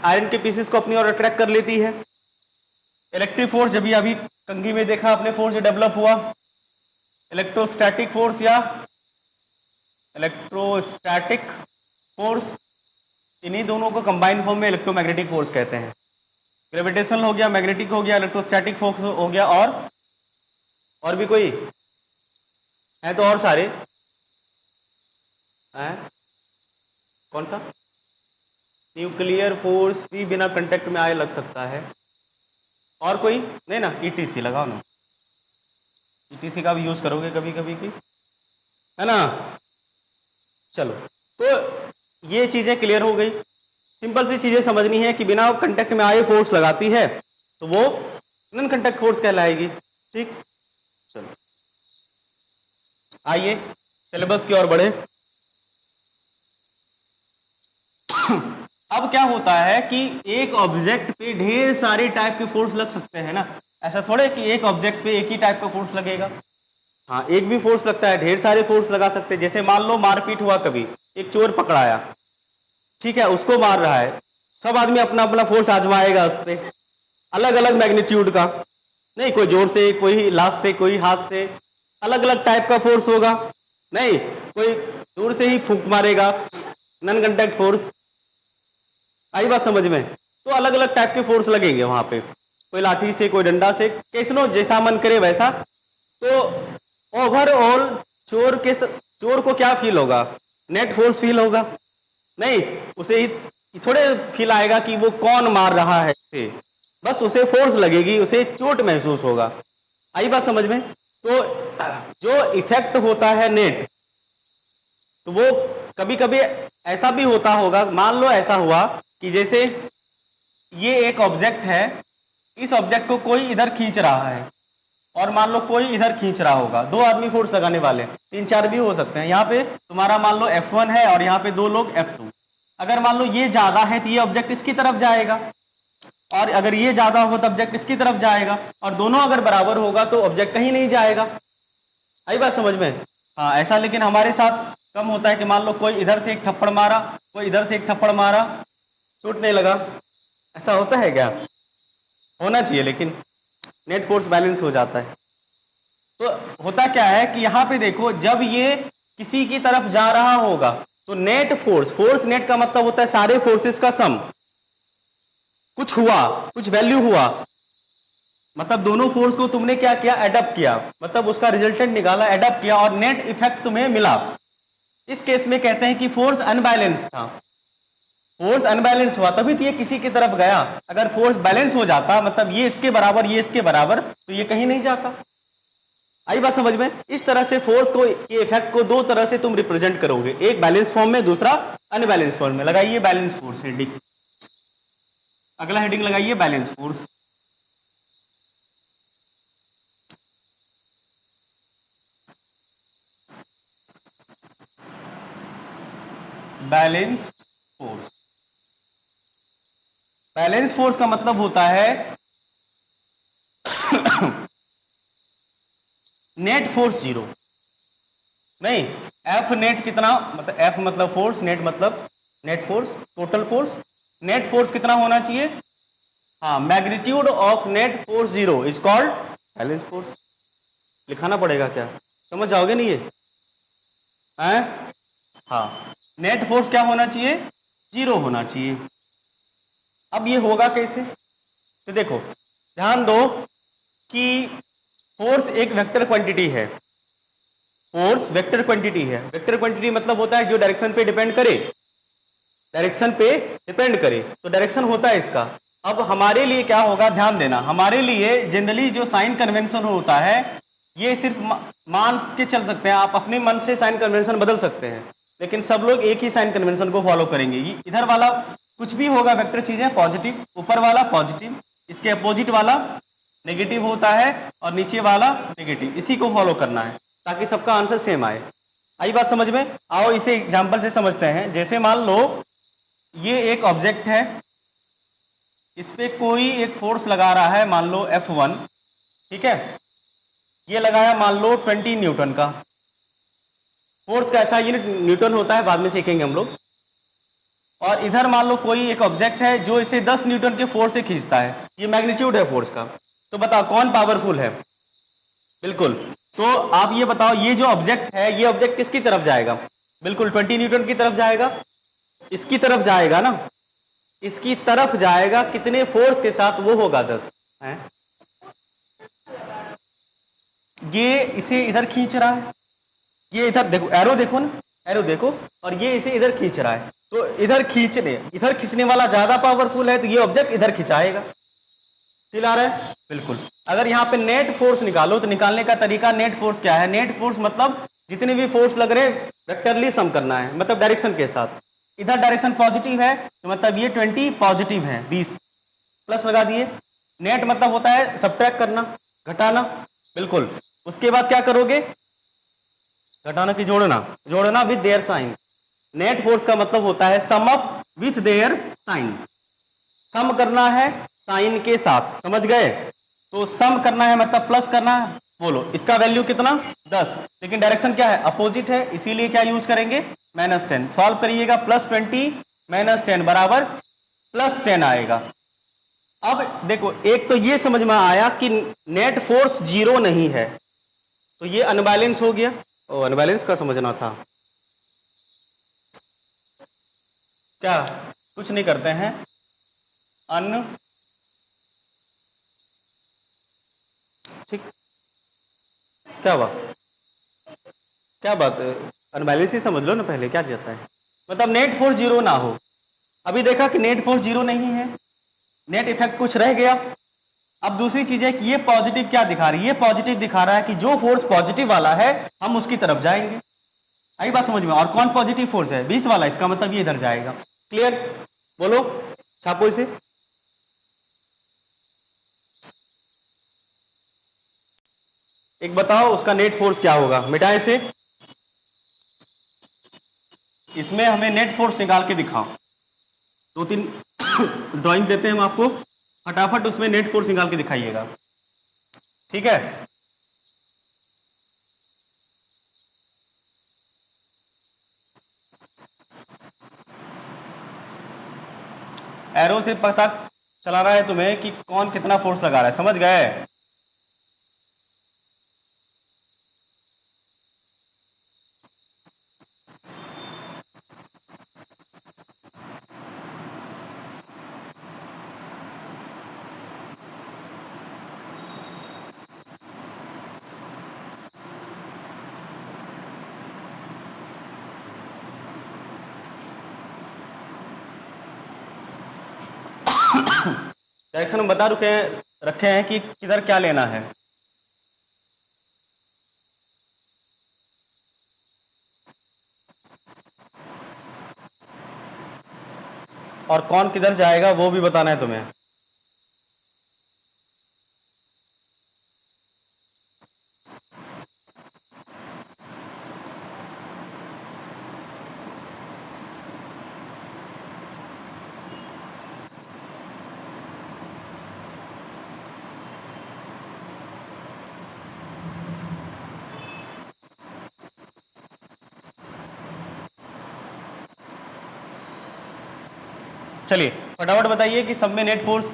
आयरन के पीसेस को अपनी ओर अट्रैक्ट कर लेती है। इलेक्ट्रिक फोर्स जब अभी कंघी में देखा आपने फोर्स जो डेवलप हुआ, इलेक्ट्रोस्टैटिक फोर्स या इलेक्ट्रोस्टैटिक फोर्स, इन्हीं दोनों को कंबाइंड फॉर्म में इलेक्ट्रोमैग्नेटिक फोर्स कहते हैं। ग्रेविटेशनल हो गया, मैग्नेटिक हो गया, इलेक्ट्रोस्टैटिक फोर्स हो गया, और भी कोई है तो और सारे हैं। कौन सा? न्यूक्लियर फोर्स भी बिना कांटेक्ट में आए लग सकता है। और कोई नहीं ना? ईटीसी लगाओ ना, ईटीसी का भी यूज करोगे कभी कभी की, है ना। चलो तो ये चीजें क्लियर हो गई। सिंपल सी चीजें समझनी है कि बिना कांटेक्ट में आए फोर्स लगाती है तो वो नॉन कांटेक्ट फोर्स कहलाएगी, ठीक। चलो आइए सिलेबस की ओर बढ़े। अब क्या होता है कि एक ऑब्जेक्ट पे ढेर सारे टाइप के फोर्स लग सकते हैं ना, ऐसा थोड़े कि एक ऑब्जेक्ट पे एक ही टाइप का फोर्स लगेगा। हाँ एक भी फोर्स लगता है, ढेर सारे फोर्स लगा सकते हैं। जैसे मान लो मारपीट हुआ, कभी एक चोर पकड़ाया, ठीक है, उसको मार रहा है, सब आदमी अपना अपना फोर्स आजमाएगा उस पे, अलग अलग मैग्नीट्यूड का, नहीं कोई जोर से, कोई लाश से, कोई हाथ से, अलग अलग टाइप का फोर्स होगा। नहीं कोई दूर से ही फूंक मारेगा, नॉन कांटेक्ट फोर्स। आई बात समझ में? तो अलग अलग टाइप के फोर्स लगेंगे वहां पे, कोई लाठी से, कोई डंडा से, कैसनो जैसा मन करे वैसा। तो ओवरऑल चोर को क्या फील होगा? नेट फोर्स फील होगा? नहीं, उसे थोड़े फील आएगा कि वो कौन मार रहा है इसे, बस उसे फोर्स लगेगी, उसे चोट महसूस होगा। आई बात समझ में? तो जो इफेक्ट होता है नेट, तो वो कभी कभी ऐसा भी होता होगा, मान लो ऐसा हुआ कि जैसे ये एक ऑब्जेक्ट है, इस ऑब्जेक्ट को कोई इधर खींच रहा है और मान लो कोई इधर खींच रहा होगा, दो आदमी फोर्स लगाने वाले, 3-4 भी हो सकते हैं। यहाँ पे तुम्हारा मान लो F1 है और यहाँ पे दो लोग F2। अगर मान लो ये ज्यादा है तो ये ऑब्जेक्ट इसकी तरफ जाएगा, और अगर ये ज्यादा होगा तो ऑब्जेक्ट इसकी तरफ जाएगा, और दोनों अगर बराबर होगा तो ऑब्जेक्ट कहीं नहीं जाएगा। आई बात समझ में? हाँ ऐसा लेकिन हमारे साथ कम होता है कि मान लो कोई इधर से एक थप्पड़ मारा, कोई इधर से एक थप्पड़ मारा, चोट नहीं लगा। ऐसा होता है क्या? होना चाहिए, लेकिन नेट फोर्स बैलेंस हो जाता है। तो होता क्या है कि यहाँ पे देखो, जब ये किसी की तरफ जा रहा होगा तो नेट फोर्स नेट का मतलब होता है सारे फोर्सेस का सम। कुछ हुआ, कुछ वैल्यू हुआ, मतलब दोनों फोर्स को तुमने क्या किया, एडप्ट किया, मतलब उसका रिजल्टेंट निकाला, एडप्ट किया और नेट इफेक्ट तुम्हें मिला। इस केस में कहते हैं कि फोर्स अनबैलेंस था। फोर्स अनबैलेंस हुआ तभी तो ये किसी की तरफ गया। अगर फोर्स बैलेंस हो जाता, मतलब ये इसके बराबर ये इसके बराबर, तो ये कहीं नहीं जाता। आई बात समझ में? इस तरह से फोर्स को, ये इफेक्ट को दो तरह से तुम रिप्रेजेंट करोगे, एक बैलेंस फॉर्म में, दूसरा अनबैलेंस फॉर्म में। लगाइए बैलेंस फोर्स हेडिंग, अगला हेडिंग लगाइए balance force. Balance force. Balance force का मतलब होता है नेट फोर्स जीरो नहीं, एफ नेट कितना, मतलब एफ मतलब फोर्स, नेट मतलब net force, total force. Net force कितना होना चाहिए? हाँ, magnitude of net force zero is called balance force. लिखाना पड़ेगा क्या, समझ जाओगे नहीं ये हैं? हाँ, नेट फोर्स क्या होना चाहिए? जीरो होना चाहिए। अब ये होगा कैसे? तो देखो ध्यान दो कि फोर्स एक वेक्टर क्वांटिटी है। फोर्स वेक्टर क्वांटिटी है। वेक्टर क्वांटिटी मतलब होता है जो डायरेक्शन पे डिपेंड करे, डायरेक्शन पे डिपेंड करे, तो डायरेक्शन होता है इसका। अब हमारे लिए क्या होगा, ध्यान देना, हमारे लिए जनरली जो साइन कन्वेंशन होता है, ये सिर्फ मान के चल सकते हैं, आप अपने मन से साइन कन्वेंशन बदल सकते हैं, लेकिन सब लोग एक ही साइन कन्वेंशन को फॉलो करेंगे। इधर वाला कुछ भी होगा वेक्टर चीजें पॉजिटिव, ऊपर वाला पॉजिटिव, इसके अपोजिट वाला नेगेटिव होता है और नीचे वाला नेगेटिव, इसी को फॉलो करना है ताकि सबका आंसर सेम आए। आई बात समझ में? आओ इसे एग्जांपल से समझते हैं। जैसे मान लो ये एक ऑब्जेक्ट है, इस पे कोई एक फोर्स लगा रहा है, मान लो F1, ठीक है, ये लगाया मान लो 20 न्यूटन का। फोर्स का ऐसा यूनिट न्यूटन होता है, बाद में सीखेंगे हम लोग। और इधर मान लो कोई एक ऑब्जेक्ट है जो इसे 10 न्यूटन के फोर्स से खींचता है, ये मैग्नीट्यूड है फोर्स का। तो बताओ कौन पावरफुल है? बिल्कुल। तो आप ये बताओ, ये जो ऑब्जेक्ट है, ये ऑब्जेक्ट किसकी तरफ जाएगा? बिल्कुल 20 न्यूटन की तरफ जाएगा, इसकी तरफ जाएगा ना, इसकी तरफ जाएगा। कितने फोर्स के साथ? वो होगा 10 है। ये इसे इधर खींच रहा है, ये इधर देखो, एरो देखो ना, एरो देखो, और ये इसे इधर खींच रहा है। तो इधर खींचने वाला ज्यादा पावरफुल है, तो ये ऑब्जेक्ट इधर खिंचाएगा। चिल्ला रहा है? बिल्कुल। अगर यहाँ पे नेट फोर्स निकालो, तो निकालने का तरीका, नेट फोर्स क्या है? नेट फोर्स मतलब जितने भी फोर्स लग रहे वेक्टरली सम करना है, मतलब डायरेक्शन के साथ। इधर डायरेक्शन पॉजिटिव है, तो मतलब ये 20 पॉजिटिव है, 20 प्लस लगा दिए। नेट मतलब होता है सब्ट्रैक्ट करना, घटाना। बिल्कुल। उसके बाद क्या करोगे? घटाना की जोड़ना, जोड़ना with their sign. Net force का मतलब होता है sum up with their sign. Sum करना है साइन के साथ, समझ गए? तो सम करना है मतलब प्लस करना है। बोलो इसका वैल्यू कितना? 10, लेकिन डायरेक्शन क्या है? अपोजिट है, इसीलिए क्या यूज करेंगे? -10। सॉल्व करिएगा, +20 -10 बराबर +10 आएगा। अब देखो, एक तो ये समझ में आया कि नेट फोर्स जीरो नहीं है, तो ये अनबैलेंस हो गया। ओ, अनबैलेंस का समझना था क्या? कुछ नहीं करते हैं, ठीक, क्या बात, क्या बात, अनबैलेंस ही समझ लो ना पहले, क्या जाता है? मतलब नेट फोर्स जीरो ना हो। अभी देखा कि नेट फोर्स जीरो नहीं है, नेट इफेक्ट कुछ रह गया। अब दूसरी चीज है कि ये पॉजिटिव क्या दिखा रही है? ये पॉजिटिव दिखा रहा है कि जो फोर्स पॉजिटिव वाला है, हम उसकी तरफ जाएंगे। आई बात समझ में? और कौन पॉजिटिव फोर्स है? 20 वाला, इसका मतलब ये इधर जाएगा। क्लियर? बोलो, छापो इसे। एक बताओ उसका नेट फोर्स क्या होगा? मिटाए से, इसमें हमें नेट फोर्स निकाल के दिखाओ। 2-3 ड्राइंग देते हैं हम आपको, फटाफट उसमें नेट फोर्स निकाल के दिखाइएगा, ठीक है? एरो से पता चला रहा है तुम्हें कि कौन कितना फोर्स लगा रहा है, समझ गए? डायरेक्शन में बता रखे हैं कि किधर क्या लेना है। और कौन किधर जाएगा वो भी बताना है तुम्हें। चलिए फटाफट बताइए कि सब में नेट फोर्स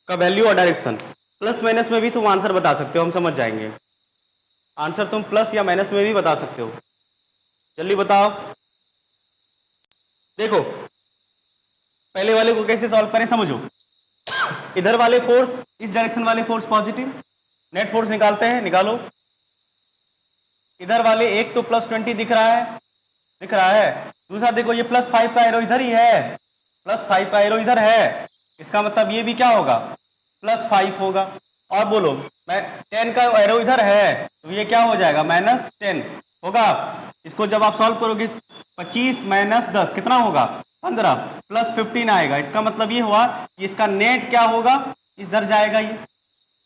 का वैल्यू और डायरेक्शन। प्लस माइनस में भी तुम आंसर बता सकते हो, हम समझ जाएंगे। आंसर तुम प्लस या माइनस में भी बता सकते हो, जल्दी बताओ। देखो पहले वाले को कैसे सॉल्व करें समझो। इधर वाले फोर्स, इस डायरेक्शन वाले फोर्स पॉजिटिव, नेट फोर्स निकालते हैं, निकालो। इधर वाले एक तो +20 दिख रहा है, दूसरा देखो ये +5 का एरो इधर ही है, +5 का एरो इधर है, इसका मतलब ये भी क्या होगा +5 होगा। और बोलो मैं 10 का एरो इधर है तो ये क्या हो जाएगा -10 होगा। इसको जब आप सॉल्व करोगे 25 - 10 कितना होगा 15 +15 आएगा। इसका मतलब ये हुआ कि इसका नेट क्या होगा, इधर जाएगा ये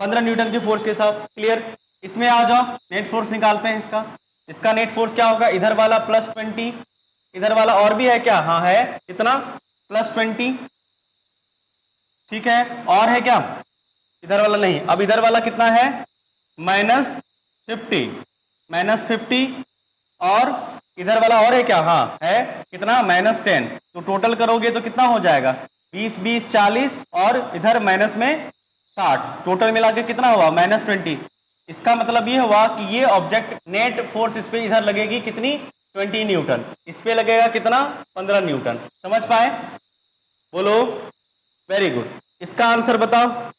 15 न्यूटन के फोर्स के साथ। क्लियर। इसमें आ जाओ, नेट फोर्स निकालते हैं इसका नेट फोर्स क्या होगा, इधर वाला +20, इधर वाला और भी है क्या, हाँ है, कितना +20, ठीक है। और है क्या, इधर वाला नहीं, अब इधर वाला कितना है -50 और इधर वाला और है क्या, हाँ है, कितना -10। तो टोटल करोगे तो कितना हो जाएगा 20 20 40 और इधर माइनस में 60, टोटल मिला के कितना हुआ -20। इसका मतलब ये हुआ कि ये ऑब्जेक्ट नेट फोर्स इस पे इधर लगेगी कितनी 20 न्यूटन, इस पे लगेगा कितना 15 न्यूटन। समझ पाए, बोलो वेरी गुड। इसका आंसर बताओ,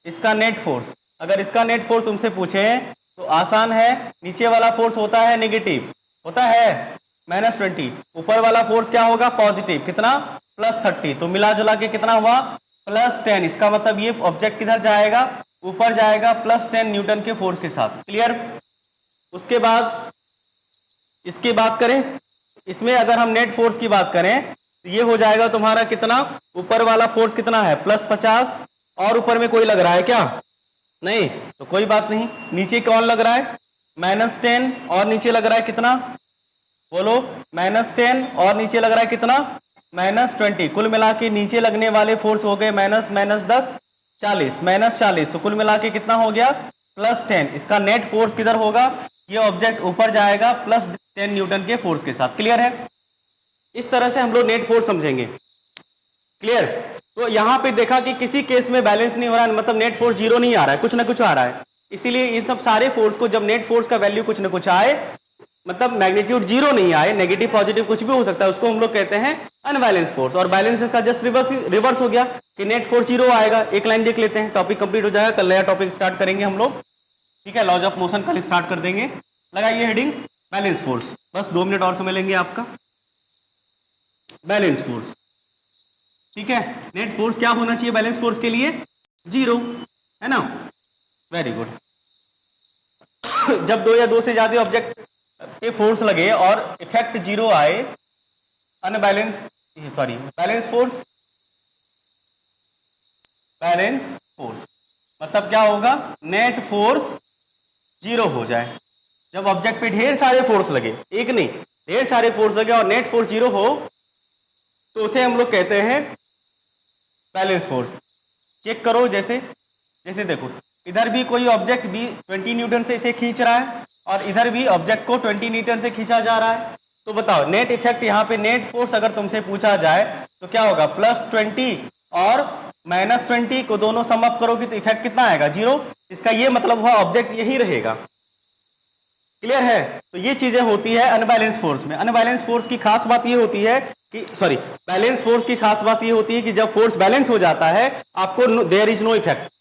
इसका नेट फोर्स। अगर इसका नेट फोर्स तुमसे पूछे तो आसान है, नीचे वाला फोर्स होता है नेगेटिव, होता है -20, ऊपर वाला फोर्स क्या होगा पॉजिटिव, कितना +30, तो मिला जुला के कितना हुआ +10। इसका मतलब ये ऑब्जेक्ट किधर जाएगा, ऊपर जाएगा +10 न्यूटन के फोर्स के साथ। क्लियर। उसके बाद इसकी बात करें, इसमें अगर हम नेट फोर्स की बात करें तो ये हो जाएगा तुम्हारा कितना, ऊपर वाला फोर्स कितना है +50 और ऊपर में कोई लग रहा है क्या, नहीं, तो कोई बात नहीं। नीचे कौन लग रहा है -10 और नीचे लग रहा है कितना, बोलो -10 और नीचे लग रहा है कितना -20। कुल मिला के नीचे लगने वाले फोर्स हो गए -10 40 -40, तो कुल मिला के कितना हो गया +10। इसका नेट फोर्स किधर होगा, ये ऑब्जेक्ट ऊपर जाएगा +10 न्यूटन के फोर्स के साथ। क्लियर है। इस तरह से हम लोग नेट फोर्स समझेंगे। क्लियर। तो यहाँ पे देखा कि किसी केस में बैलेंस नहीं हो रहा है, मतलब नेट फोर्स 0 नहीं आ रहा है, कुछ ना कुछ आ रहा है। इसीलिए इन सब सारे फोर्स को जब नेट फोर्स का वैल्यू कुछ ना कुछ आए, मतलब मैग्नीट्यूड 0 नहीं आए, नेगेटिव पॉजिटिव कुछ भी हो सकता है, उसको हम लोग कहते हैं अनबैलेंस फोर्स। और बैलेंस का जस्ट रिवर्स हो गया कि नेट फोर्स 0 आएगा। एक लाइन देख लेते हैं, टॉपिक कंप्लीट हो जाएगा, कल नया टॉपिक स्टार्ट करेंगे हम लोग, ठीक है। लॉज ऑफ मोशन कल स्टार्ट कर देंगे। लगाइए हेडिंग बैलेंस फोर्स, बस 2 मिनट और समय लेंगे आपका। बैलेंस फोर्स, ठीक है। नेट फोर्स क्या होना चाहिए बैलेंस फोर्स के लिए, 0, है ना। Very good. जब 2 या 2 से ज्यादा ऑब्जेक्ट पे फोर्स लगे और इफेक्ट 0 आए, बैलेंस फोर्स मतलब क्या होगा, नेट फोर्स 0 हो जाए। जब ऑब्जेक्ट पे ढेर सारे फोर्स लगे, एक नहीं ढेर सारे फोर्स लगे और नेट फोर्स 0 हो, तो उसे हम लोग कहते हैं बैलेंस फोर्स। चेक करो, जैसे देखो इधर भी कोई ऑब्जेक्ट भी 20 न्यूटन से इसे खींच रहा है और इधर भी ऑब्जेक्ट को 20 न्यूटन से खींचा जा रहा है। तो बताओ नेट इफेक्ट, यहाँ पे नेट फोर्स अगर तुमसे पूछा जाए तो क्या होगा, +20 और -20 को दोनों सम अप करोगे तो इफेक्ट कितना आएगा, 0। इसका ये मतलब हुआ ऑब्जेक्ट यही रहेगा। क्लियर है। तो ये चीजें होती है अनबैलेंस फोर्स में। अनबैलेंस फोर्स की खास बात ये होती है कि बैलेंस फोर्स की खास बात ये होती है कि जब फोर्स बैलेंस हो जाता है, आपको देयर इज नो इफेक्ट,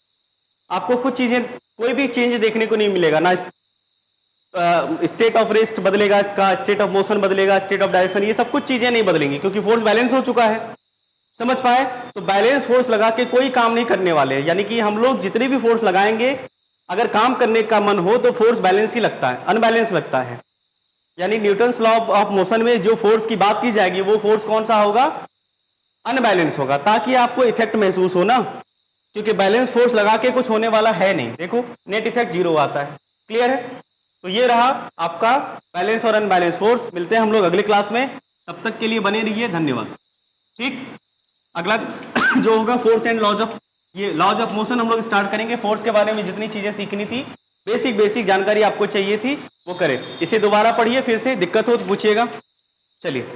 आपको कुछ चीजें कोई भी चेंज देखने को नहीं मिलेगा ना। स्टेट ऑफ रेस्ट बदलेगा, इसका स्टेट ऑफ मोशन बदलेगा, स्टेट ऑफ डायरेक्शन, ये सब कुछ चीजें नहीं बदलेंगी क्योंकि फोर्स बैलेंस हो चुका है। समझ पाए? तो बैलेंस फोर्स लगा के कोई काम नहीं करने वाले, यानी कि हम लोग जितने भी फोर्स लगाएंगे अगर काम करने का मन हो तो फोर्स बैलेंस ही लगता है, अनबैलेंस लगता है। यानी न्यूटन्स लॉ ऑफ मोशन में जो फोर्स की बात की जाएगी वो फोर्स कौन सा होगा? अनबैलेंस होगा, ताकि आपको इफेक्ट महसूस हो ना, क्योंकि बैलेंस फोर्स लगा के कुछ होने वाला है नहीं। देखो नेट इफेक्ट जीरो आता है। क्लियर है? तो ये रहा आपका बैलेंस और अनबैलेंस फोर्स। मिलते हैं हम लोग अगले क्लास में, तब तक के लिए बने रहिए, धन्यवाद। ठीक, अगला जो होगा फोर्स एंड लॉज ऑफ, ये लॉज ऑफ मोशन हम लोग स्टार्ट करेंगे। फोर्स के बारे में जितनी चीजें सीखनी थी, बेसिक जानकारी आपको चाहिए थी वो करें। इसे दोबारा पढ़िए, फिर से दिक्कत हो तो पूछिएगा। चलिए।